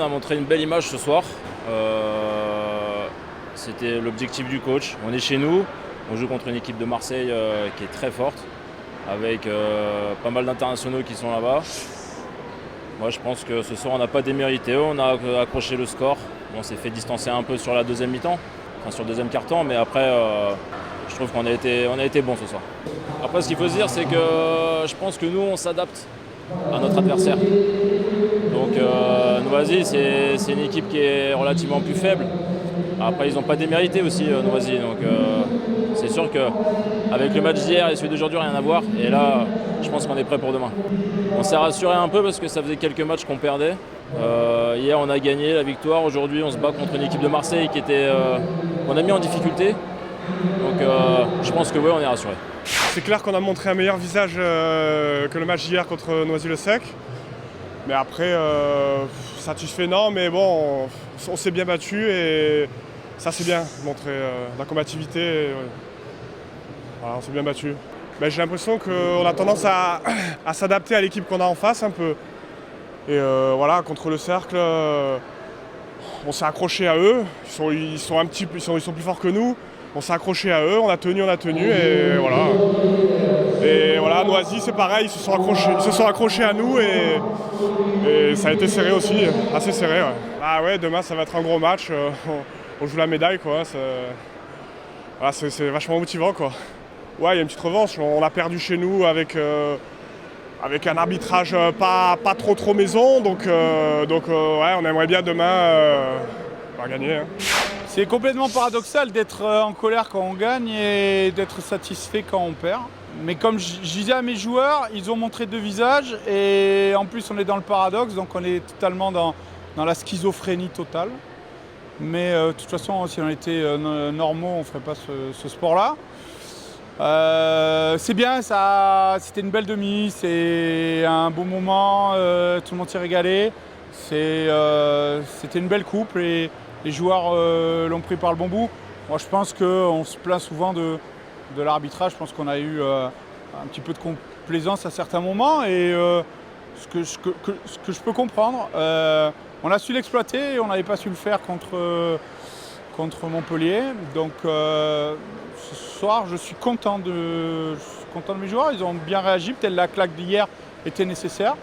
a montré une belle image ce soir. C'était l'objectif du coach. On est chez nous, on joue contre une équipe de Marseille qui est très forte, avec pas mal d'internationaux qui sont là-bas. Moi je pense que ce soir on n'a pas démérité, on a accroché le score. On s'est fait distancer un peu sur la deuxième mi-temps, enfin sur le deuxième quart-temps, mais après je trouve qu'on a été bon ce soir. Après ce qu'il faut se dire c'est que je pense que nous on s'adapte à notre adversaire. Donc Noisy c'est une équipe qui est relativement plus faible. Après ils n'ont pas démérité aussi Noisy, donc c'est sûr qu'avec le match d'hier et celui d'aujourd'hui rien à voir. Et là je pense qu'on est prêt pour demain. On s'est rassuré un peu parce que ça faisait quelques matchs qu'on perdait. Hier on a gagné la victoire, aujourd'hui on se bat contre une équipe de Marseille qu'on a mis en difficulté. Donc je pense que oui, on est rassuré. C'est clair qu'on a montré un meilleur visage que le match d'hier contre Noisy-le-Sec. Mais après, satisfait non, mais bon, on s'est bien battu et ça c'est bien, montrer la combativité. Voilà, on s'est bien battu. Mais j'ai l'impression qu'on a tendance à s'adapter à l'équipe qu'on a en face un peu. Et voilà, contre le Cercle, on s'est accroché à eux. Ils sont plus forts que nous. On s'est accroché à eux, on a tenu et voilà. Et voilà, Noisy c'est pareil, ils se sont accrochés à nous et ça a été serré aussi, assez serré. Ouais. Ah ouais, demain ça va être un gros match, on joue la médaille quoi. Voilà, c'est vachement motivant quoi. Ouais, il y a une petite revanche, on a perdu chez nous avec un arbitrage pas trop maison, donc ouais, on aimerait bien demain gagner. Hein. C'est complètement paradoxal d'être en colère quand on gagne et d'être satisfait quand on perd. Mais comme je disais à mes joueurs, ils ont montré deux visages et en plus on est dans le paradoxe, donc on est totalement dans la schizophrénie totale. Mais de toute façon, si on était normaux, on ne ferait pas ce sport-là. C'est bien, c'était une belle demi, c'est un beau moment, tout le monde s'est régalé. C'était une belle coupe et les joueurs l'ont pris par le bon bout. Moi je pense qu'on se plaint souvent de l'arbitrage, je pense qu'on a eu un petit peu de complaisance à certains moments et ce que je peux comprendre. On a su l'exploiter et on n'avait pas su le faire contre Montpellier. Donc ce soir je suis content de mes joueurs, ils ont bien réagi, peut-être la claque d'hier était nécessaire.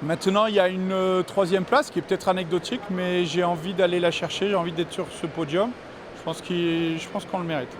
Maintenant, il y a une troisième place qui est peut-être anecdotique, mais j'ai envie d'aller la chercher, j'ai envie d'être sur ce podium. Je pense qu'on le mérite.